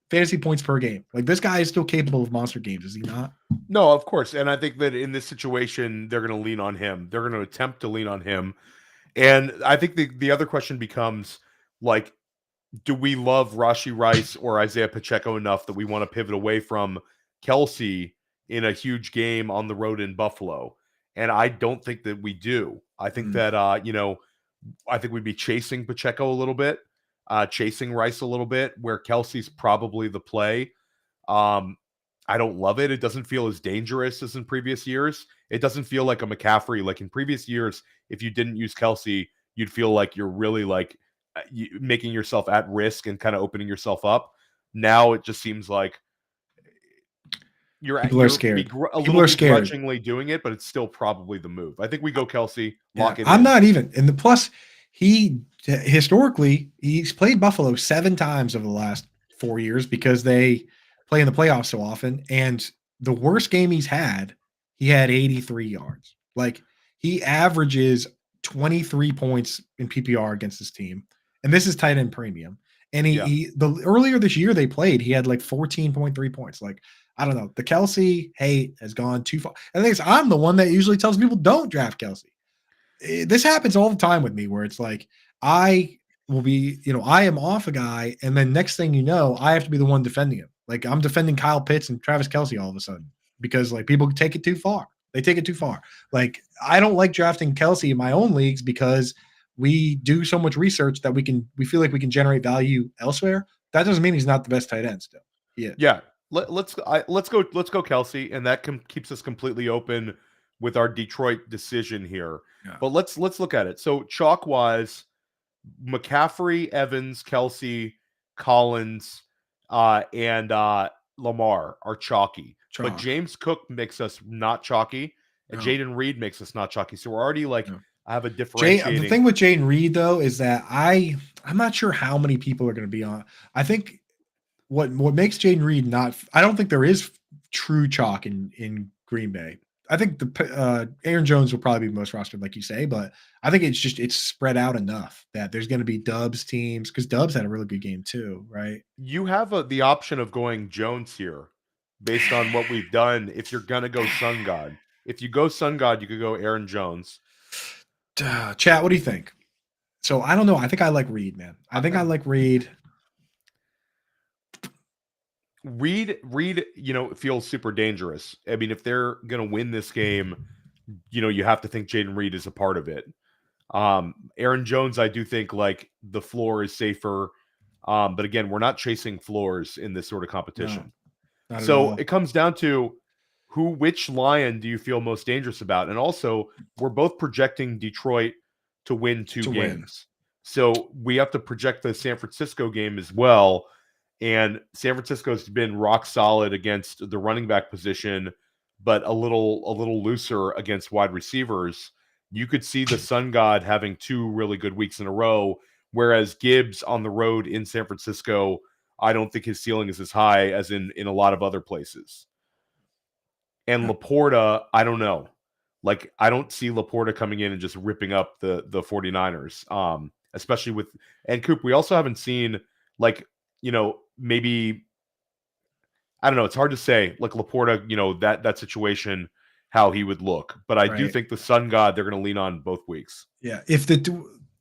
fantasy points per game. Like this guy is still capable of monster games, is he not? No, of course. And I think that in this situation, they're going to lean on him. They're going to attempt to lean on him. And I think the other question becomes, like, do we love Rashee Rice or Isaiah Pacheco enough that we want to pivot away from Kelce in a huge game on the road in Buffalo? And I don't think that we do. I think that, I think we'd be chasing Pacheco a little bit, chasing Rice a little bit, where Kelsey's probably the play. I don't love it. It doesn't feel as dangerous as in previous years. It doesn't feel like a McCaffrey. Like in previous years, if you didn't use Kelsey, you'd feel like you're really like making yourself at risk and kind of opening yourself up. Now it just seems like people are scared. A little begrudgingly doing it, but it's still probably the move. I think we go Kelsey, lock it in. I'm not even. And the plus, he historically, he's played Buffalo 7 times over the last 4 years because they play in the playoffs so often. And the worst game he's had, he had 83 yards. Like, he averages 23 points in PPR against his team. And this is tight end premium. And the earlier this year they played, he had like 14.3 points. Like, I don't know. The Kelsey hate has gone too far. And the thing is, I'm the one that usually tells people don't draft Kelsey. This happens all the time with me where it's like, I will be, I am off a guy. And then next thing you know, I have to be the one defending him. Like, I'm defending Kyle Pitts and Travis Kelsey all of a sudden because like people take it too far. They take it too far. Like, I don't like drafting Kelsey in my own leagues because we do so much research that we feel like we can generate value elsewhere. That doesn't mean he's not the best tight end still. Yeah. Let's go Kelsey, and that keeps us completely open with our Detroit decision here. Yeah. But let's look at it. So chalk wise, McCaffrey, Evans, Kelsey, Collins, and Lamar are chalky. But James Cook makes us not chalky, and Jaden Reed makes us not chalky. So we're already like I have a differentiating. The thing with Jaden Reed though is that I'm not sure how many people are going to be on. I think what makes Jaden Reed I don't think there is true chalk in Green Bay. I think the Aaron Jones will probably be most rostered, like you say, but I think it's spread out enough that there's going to be Dubs teams because Dubs had a really good game too, right? You have the option of going Jones here based on what we've done. If you're going to go Sun God, if you go Sun God, you could go Aaron Jones. Chat, what do you think? So I don't know. I think I like Reed, man. I think I like Reed. Reed, feels super dangerous. I mean, if they're going to win this game, you have to think Jaden Reed is a part of it. Aaron Jones, I do think like the floor is safer. But again, we're not chasing floors in this sort of competition. No, so it comes down to which Lion do you feel most dangerous about? And also, we're both projecting Detroit to win two games. So we have to project the San Francisco game as well. And San Francisco's been rock solid against the running back position, but a little looser against wide receivers. You could see the Sun God having 2 really good weeks in a row, whereas Gibbs on the road in San Francisco, I don't think his ceiling is as high as in a lot of other places. And Laporta, I don't know. Like, I don't see Laporta coming in and just ripping up the 49ers, especially with – and Coop, we also haven't seen, like, maybe – I don't know. It's hard to say. Like, Laporta, that situation, how he would look. But I do think the Sun God, they're going to lean on both weeks. Yeah.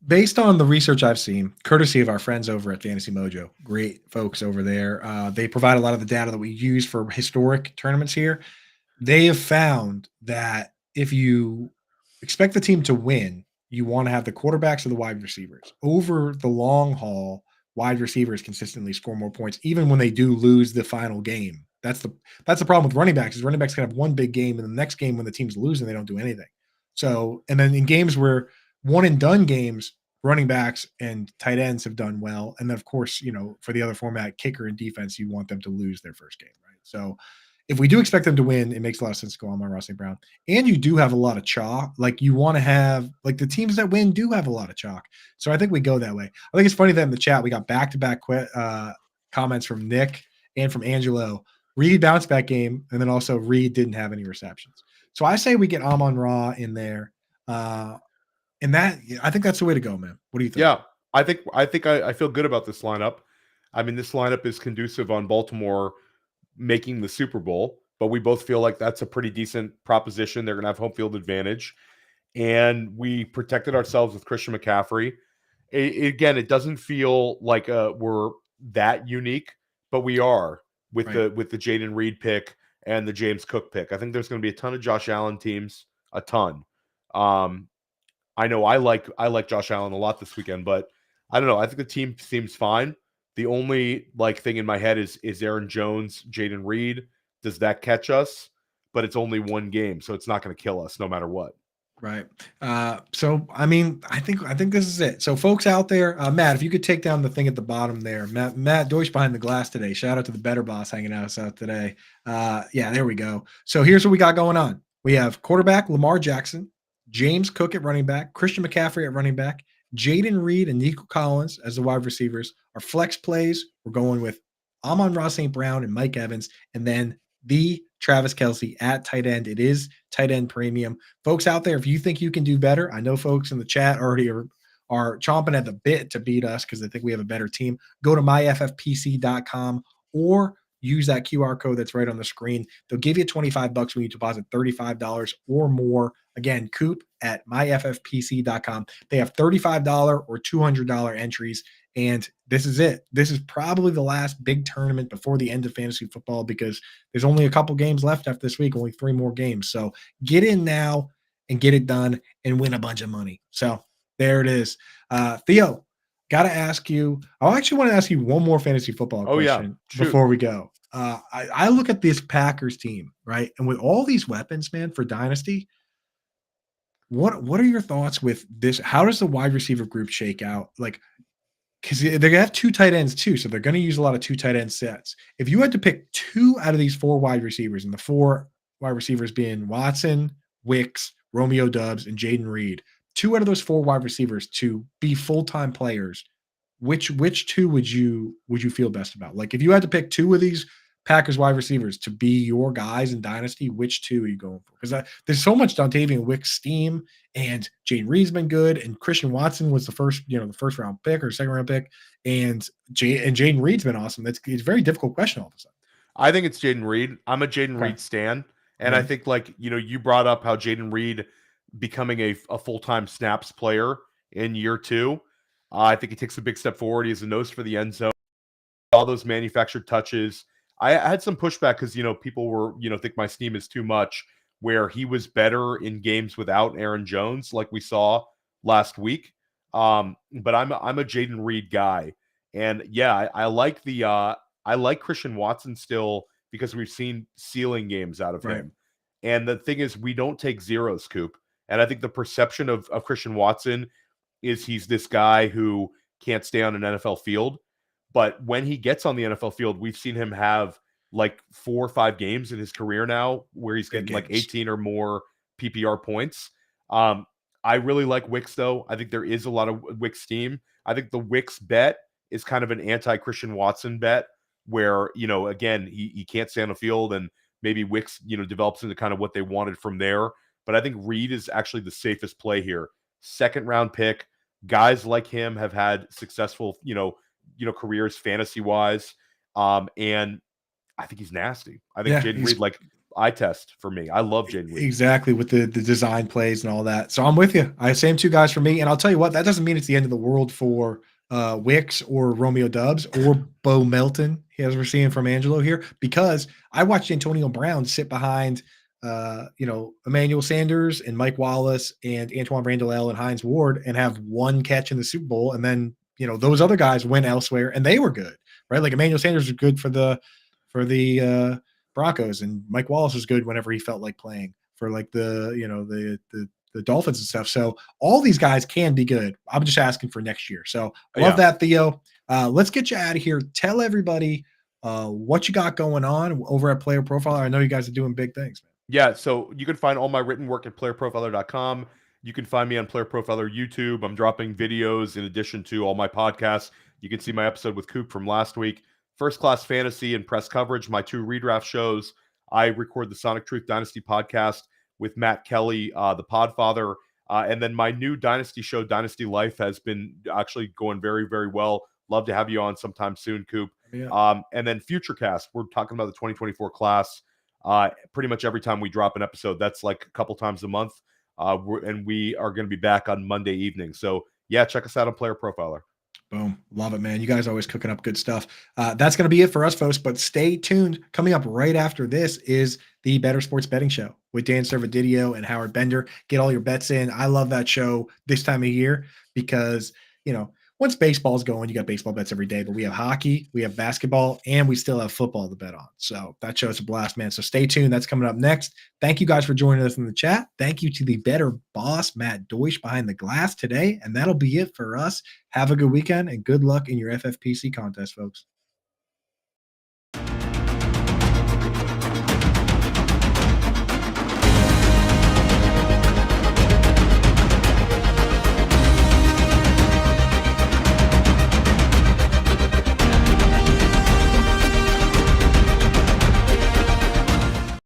Based on the research I've seen, courtesy of our friends over at Fantasy Mojo, great folks over there, they provide a lot of the data that we use for historic tournaments here. They have found that if you expect the team to win, you want to have the quarterbacks or the wide receivers. Over the long haul, wide receivers consistently score more points, even when they do lose the final game. That's the problem with running backs, is running backs can have one big game, and the next game when the team's losing, they don't do anything. So, and then in games where one and done games, running backs and tight ends have done well. And then, of course, for the other format, kicker and defense, you want them to lose their first game, right? So if we do expect them to win, it makes a lot of sense to go on Ross St. Brown. And you do have a lot of chalk. Like, you want to have, like, the teams that win do have a lot of chalk. So I think we go that way. I think it's funny that in the chat, we got back-to-back comments from Nick and from Angelo. Reed bounced back game, and then also Reed didn't have any receptions. So I say we get Amon-Ra in there. And that, I think that's the way to go, man. What do you think? Yeah, I feel good about this lineup. I mean, this lineup is conducive on Baltimore making the Super Bowl, but we both feel like that's a pretty decent proposition. They're going to have home field advantage. and we protected ourselves with Christian McCaffrey. Again, it doesn't feel like we're that unique, but we are with Right. the Jaden Reed pick and the James Cook pick. I think there's going to be a ton of Josh Allen teams, a ton. I know I like Josh Allen a lot this weekend, but I don't know. I think the team seems fine. The only like thing in my head is Aaron Jones, Jaden Reed. Does that catch us? But it's only one game, so it's not going to kill us no matter what. Right. So I mean, I think this is it. So folks out there, Matt, if you could take down the thing at the bottom there, Matt Deutsch behind the glass today. Shout out to the Better Boss hanging out today. Yeah, there we go. So here's what we got going on. We have quarterback Lamar Jackson, James Cook at running back, Christian McCaffrey at running back, Jaden Reed and Nico Collins as the wide receivers. Our flex plays, we're going with Amon-Ra St. Brown and Mike Evans, and then the Travis Kelce at tight end. It is tight end premium. Folks out there, if you think you can do better, I know folks in the chat already are chomping at the bit to beat us because they think we have a better team. Go to myffpc.com or use that QR code that's right on the screen. They'll give you $25 when you deposit $35 or more. Again, Coop at myffpc.com. They have $35 or $200 entries. And this is it. This is probably the last big tournament before the end of fantasy football because there's only a couple games left after this week, only 3 more games. So get in now and get it done and win a bunch of money. So there it is. Theo, got to ask you. I actually want to ask you one more fantasy football question before we go. I look at this Packers team, right? And with all these weapons, man, for Dynasty, what are your thoughts with this? How does the wide receiver group shake out? Like, because they're going to have 2 tight ends too, so they're going to use a lot of 2 tight end sets. If you had to pick 2 out of these 4 wide receivers, and the 4 wide receivers being Watson, Wicks, Romeo Doubs, and Jaden Reed, 2 out of those 4 wide receivers to be full-time players, which 2 would you feel best about? Like if you had to pick 2 of these Packers wide receivers to be your guys in Dynasty, which 2 are you going for? Because there's so much Dontavian Wicks steam, and Jaden Reed's been good, and Christian Watson was the first round pick or second round pick, and Jaden Reed's been awesome. It's a very difficult question all of a sudden. I think it's Jaden Reed. I'm a Jaden Reed stan, and I think you brought up how Jaden Reed becoming a full-time snaps player in year 2. I think he takes a big step forward. He has a nose for the end zone. All those manufactured touches. I had some pushback because people were think my steam is too much, where he was better in games without Aaron Jones, like we saw last week. But I'm a Jaden Reed guy, and yeah, I like Christian Watson still because we've seen ceiling games out of him. And the thing is, we don't take zeros, Coop. And I think the perception of Christian Watson is he's this guy who can't stay on an NFL field. But when he gets on the NFL field, we've seen him have like 4 or 5 games in his career now where he's getting like 18 or more PPR points. I really like Wicks, though. I think there is a lot of Wicks steam. I think the Wicks bet is kind of an anti-Christian Watson bet where, again, he can't stay on the field and maybe Wicks, develops into kind of what they wanted from there. But I think Reed is actually the safest play here. 2nd round pick. Guys like him have had successful, careers fantasy wise. And I think he's nasty. I think Jaden Reed, like eye test for me. I love Jaden Reed. Exactly, with the design plays and all that. So I'm with you. Same 2 guys for me. And I'll tell you what, that doesn't mean it's the end of the world for Wicks or Romeo Doubs or Bo Melton, as we're seeing from Angelo here, because I watched Antonio Brown sit behind Emmanuel Sanders and Mike Wallace and Antoine Randall and Hines Ward and have 1 catch in the Super Bowl. And then, those other guys went elsewhere and they were good, right? Like Emmanuel Sanders was good for the Broncos, and Mike Wallace was good whenever he felt like playing for like the Dolphins and stuff. So all these guys can be good. I'm just asking for next year. So love that, Theo. Let's get you out of here. Tell everybody what you got going on over at Player Profiler. I know you guys are doing big things, man. Yeah, so you can find all my written work at playerprofiler.com. You can find me on Player Profiler YouTube. I'm dropping videos in addition to all my podcasts. You can see my episode with Coop from last week. First Class Fantasy and Press Coverage, my 2 redraft shows. I record the Sonic Truth Dynasty podcast with Matt Kelly, the Podfather. And then my new Dynasty show, Dynasty Life, has been actually going very, very well. Love to have you on sometime soon, Coop. Yeah. And then Futurecast, we're talking about the 2024 class. Pretty much every time we drop an episode, that's like a couple times a month. And we are going to be back on Monday evening. So yeah, check us out on Player Profiler. Boom. Love it, man. You guys always cooking up good stuff. That's going to be it for us, folks. But stay tuned. Coming up right after this is the Better Sports Betting Show with Dan Servadidio and Howard Bender. Get all your bets in. I love that show this time of year because, once baseball's going, you got baseball bets every day, but we have hockey, we have basketball, and we still have football to bet on. So that show's a blast, man. So stay tuned. That's coming up next. Thank you guys for joining us in the chat. Thank you to the better boss, Matt Deutsch, behind the glass today. And that'll be it for us. Have a good weekend and good luck in your FFPC contest, folks.